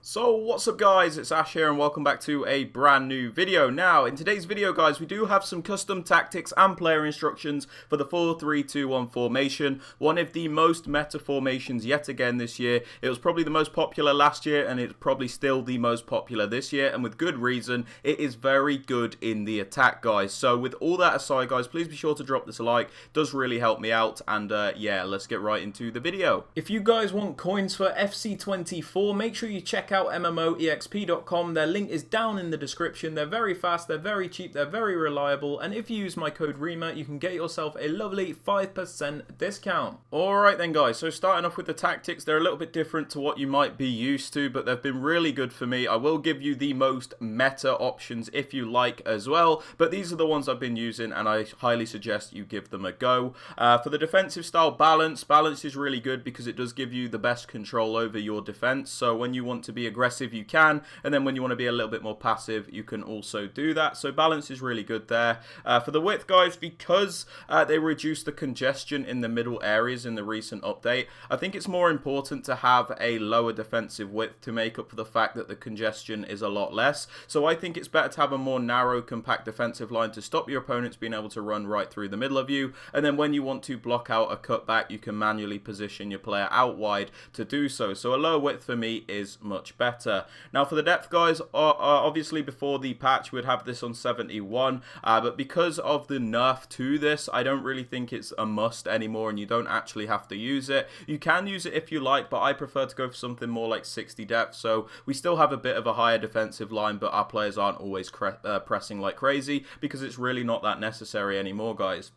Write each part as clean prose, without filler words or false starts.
So what's up guys, it's Ash here and welcome back to a brand new video. Now in today's video guys, we do have some custom tactics and player instructions for the 4-3-2-1 formation. One of the most meta formations yet again this year. It was probably the most popular last year and it's probably still the most popular this year, and with good reason. It is very good in the attack guys. So with all that aside guys, please be sure to drop this a like. It does really help me out, and yeah, let's get right into the video. If you guys want coins for FC24, make sure you check out MMOEXP.com. Their link is down in the description. They're very fast, they're very cheap, they're very reliable, and if you use my code Rema, you can get yourself a lovely 5% discount. Alright then guys, so starting off with the tactics, they're a little bit different to what you might be used to, but they've been really good for me. I will give you the most meta options if you like as well, but these are the ones I've been using and I highly suggest you give them a go. For the defensive style, balance is really good because it does give you the best control over your defense. So when you want to be aggressive you can, and then when you want to be a little bit more passive you can also do that. So balance is really good there. For the width guys, because they reduced the congestion in the middle areas in the recent update, I think it's more important to have a lower defensive width to make up for the fact that the congestion is a lot less. So I think it's better to have a more narrow compact defensive line to stop your opponents being able to run right through the middle of you, and then when you want to block out a cutback you can manually position your player out wide to do so. So a lower width for me is much better. Now for the depth guys, obviously before the patch we'd have this on 71, but because of the nerf to this, I don't really think it's a must anymore and you don't actually have to use it. You can use it if you like, but I prefer to go for something more like 60 depth, so we still have a bit of a higher defensive line, but our players aren't always pressing like crazy because it's really not that necessary anymore guys.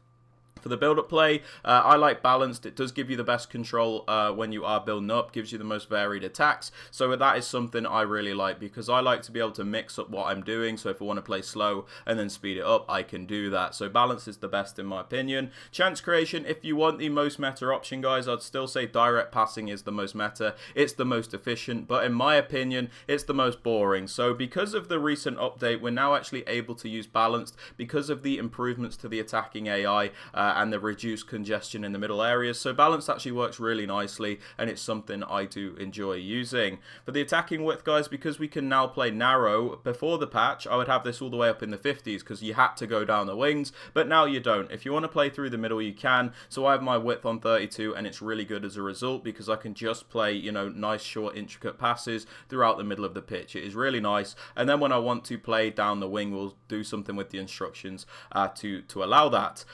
For the build-up play, I like balanced. It does give you the best control when you are building up, gives you the most varied attacks. So that is something I really like because I like to be able to mix up what I'm doing. So if I want to play slow and then speed it up, I can do that. So balance is the best in my opinion. Chance creation, if you want the most meta option guys, I'd still say direct passing is the most meta. It's the most efficient, but in my opinion, it's the most boring. So because of the recent update, we're now actually able to use balanced because of the improvements to the attacking AI, and the reduced congestion in the middle areas. So balance actually works really nicely and it's something I do enjoy using. For the attacking width guys, because we can now play narrow, before the patch I would have this all the way up in the 50s because you had to go down the wings, but now you don't. If you want to play through the middle you can. So I have my width on 32 and it's really good as a result because I can just play, you know, nice short intricate passes throughout the middle of the pitch. It is really nice, and then when I want to play down the wing we'll do something with the instructions to allow that.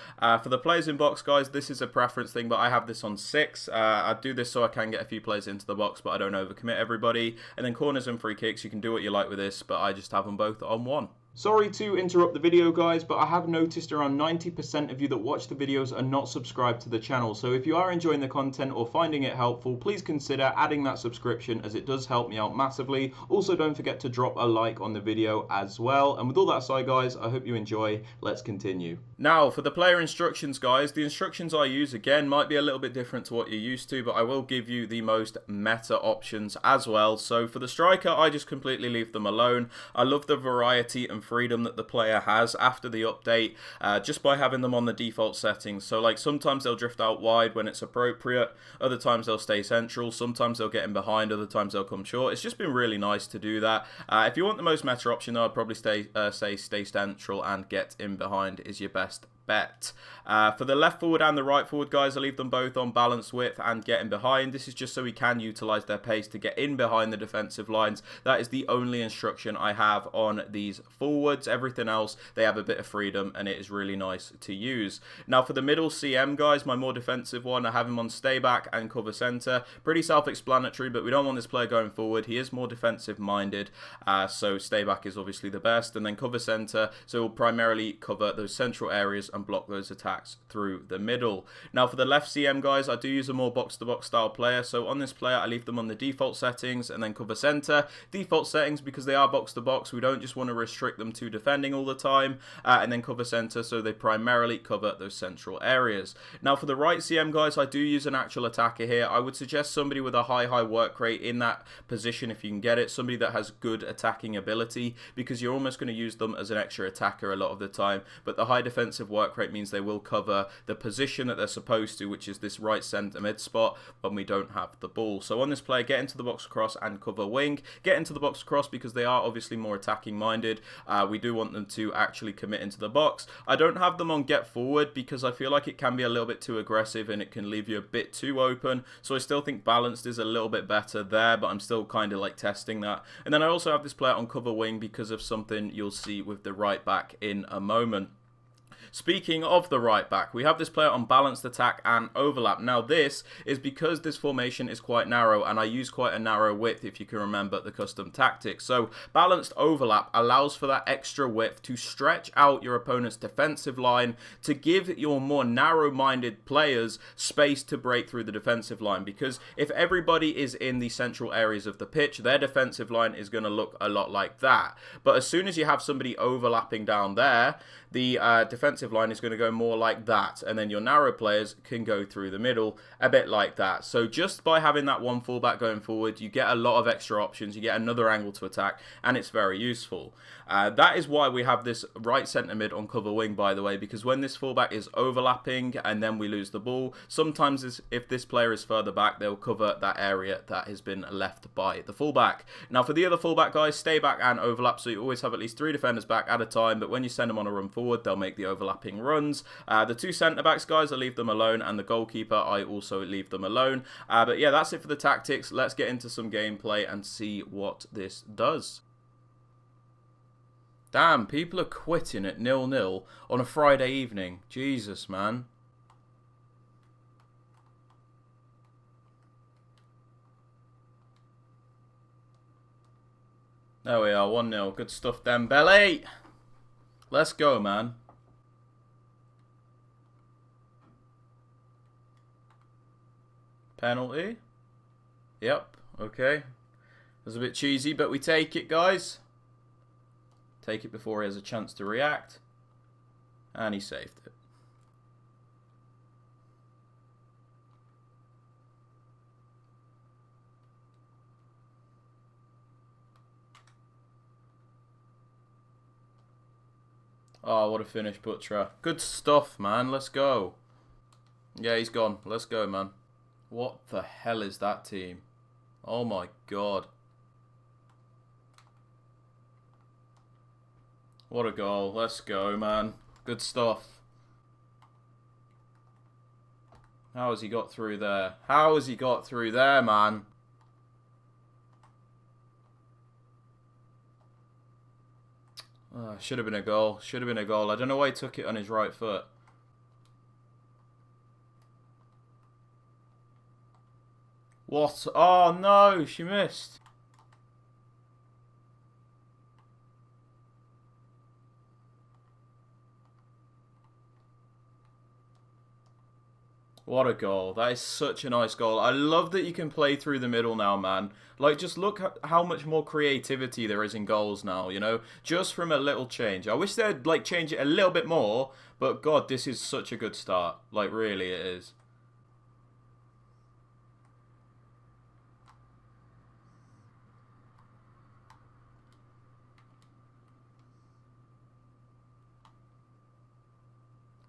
For the players in box guys, this is a preference thing, but I have this on 6. I do this so I can get a few players into the box, but I don't overcommit everybody. And then corners and free kicks, you can do what you like with this, but I just have them both on 1. Sorry to interrupt the video guys, but I have noticed around 90% of you that watch the videos are not subscribed to the channel. So if you are enjoying the content or finding it helpful, please consider adding that subscription as it does help me out massively. Also don't forget to drop a like on the video as well. And with all that aside guys, I hope you enjoy. Let's continue. Now for the player instructions guys, the instructions I use again might be a little bit different to what you're used to, but I will give you the most meta options as well. So for the striker, I just completely leave them alone. I love the variety and freedom that the player has after the update, just by having them on the default settings. So like sometimes they'll drift out wide when it's appropriate, other times they'll stay central, sometimes they'll get in behind, other times they'll come short. It's just been really nice to do that. If you want the most meta option though, I'd probably say stay central and get in behind is your best bet. For the left forward and the right forward guys, I leave them both on balanced width and getting behind. This is just so we can utilize their pace to get in behind the defensive lines. That is the only instruction I have on these forwards. Everything else they have a bit of freedom and it is really nice to use. Now for the middle CM guys, my more defensive one, I have him on stay back and cover center. Pretty self-explanatory, but we don't want this player going forward. He is more defensive minded, so stay back is obviously the best, and then cover center, so we'll primarily cover those central areas and block those attacks through the middle. Now for the left CM guys, I do use a more box-to-box style player, so on this player I leave them on the default settings and then cover center. Default settings because they are box-to-box, we don't just want to restrict them to defending all the time, and then cover center so they primarily cover those central areas. Now for the right CM guys, I do use an actual attacker here. I would suggest somebody with a high work rate in that position if you can get it, somebody that has good attacking ability, because you're almost going to use them as an extra attacker a lot of the time, but the high defensive work work rate means they will cover the position that they're supposed to, which is this right centre mid spot when we don't have the ball. So on this play, get into the box across and cover wing. Get into the box across because they are obviously more attacking minded. We do want them to actually commit into the box. I don't have them on get forward because I feel like it can be a little bit too aggressive and it can leave you a bit too open. So I still think balanced is a little bit better there, but I'm still kind of like testing that. And then I also have this player on cover wing because of something you'll see with the right back in a moment. Speaking of the right back, we have this player on balanced attack and overlap. Now this is because this formation is quite narrow and I use quite a narrow width if you can remember the custom tactics. So balanced overlap allows for that extra width to stretch out your opponent's defensive line to give your more narrow-minded players space to break through the defensive line, because if everybody is in the central areas of the pitch, their defensive line is going to look a lot like that. But as soon as you have somebody overlapping down there, the defensive line is going to go more like that, and then your narrow players can go through the middle a bit like that. So just by having that one fullback going forward, you get a lot of extra options, you get another angle to attack, and it's very useful. That is why we have this right centre mid on cover wing, by the way, because when this fullback is overlapping and then we lose the ball, sometimes if this player is further back, they'll cover that area that has been left by the fullback. Now for the other fullback guys, stay back and overlap, so you always have at least 3 defenders back at a time, but when you send them on a run forward, they'll make the overlapping runs. The 2 centre backs guys, I leave them alone, and the goalkeeper, I also leave them alone. But yeah, that's it for the tactics. Let's get into some gameplay and see what this does. Damn, people are quitting at 0-0 on a Friday evening. Jesus, man. There we are, 1-0. Good stuff, Dembele. Let's go, man. Penalty. Yep, okay. It was a bit cheesy, but we take it, guys. Take it before he has a chance to react. And he saved it. Oh, what a finish, Butcher. Good stuff, man. Let's go. Yeah, he's gone. Let's go, man. What the hell is that team? Oh, my God. What a goal. Let's go, man. Good stuff. How has he got through there? How has he got through there, man? Should have been a goal. Should have been a goal. I don't know why he took it on his right foot. What? Oh, no. She missed. What a goal. That is such a nice goal. I love that you can play through the middle now, man. Like, just look how much more creativity there is in goals now, you know? Just from a little change. I wish they'd, like, change it a little bit more, but, God, this is such a good start. Like, really, it is.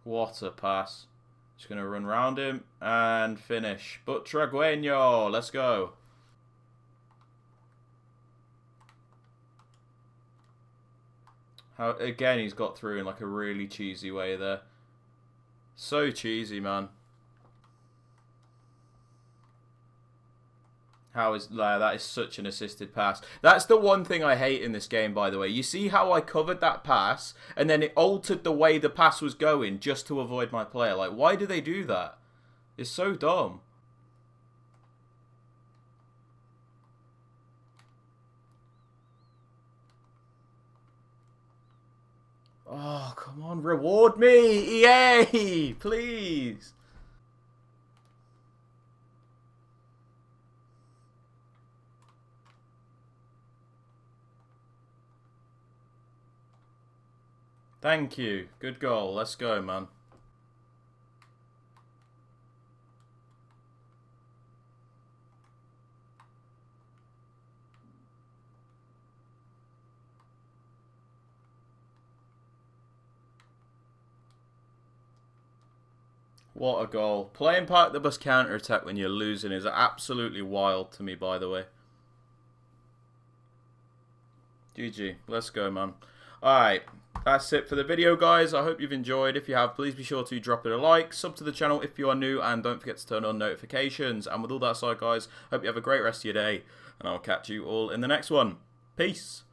What a pass. Just going to run round him and finish. Butragueño, let's go. Again, he's got through in like a really cheesy way there. So cheesy, man. That is such an assisted pass. That's the one thing I hate in this game, by the way. You see how I covered that pass, and then it altered the way the pass was going just to avoid my player. Like, why do they do that? It's so dumb. Oh, come on, reward me, EA, please. Thank you. Good goal. Let's go, man. What a goal. Playing Park the Bus counter-attack when you're losing is absolutely wild to me, by the way. GG. Let's go, man. Alright, that's it for the video, guys. I hope you've enjoyed. If you have, please be sure to drop it a like, sub to the channel if you are new, and don't forget to turn on notifications. And with all that aside, guys, hope you have a great rest of your day, and I'll catch you all in the next one. Peace.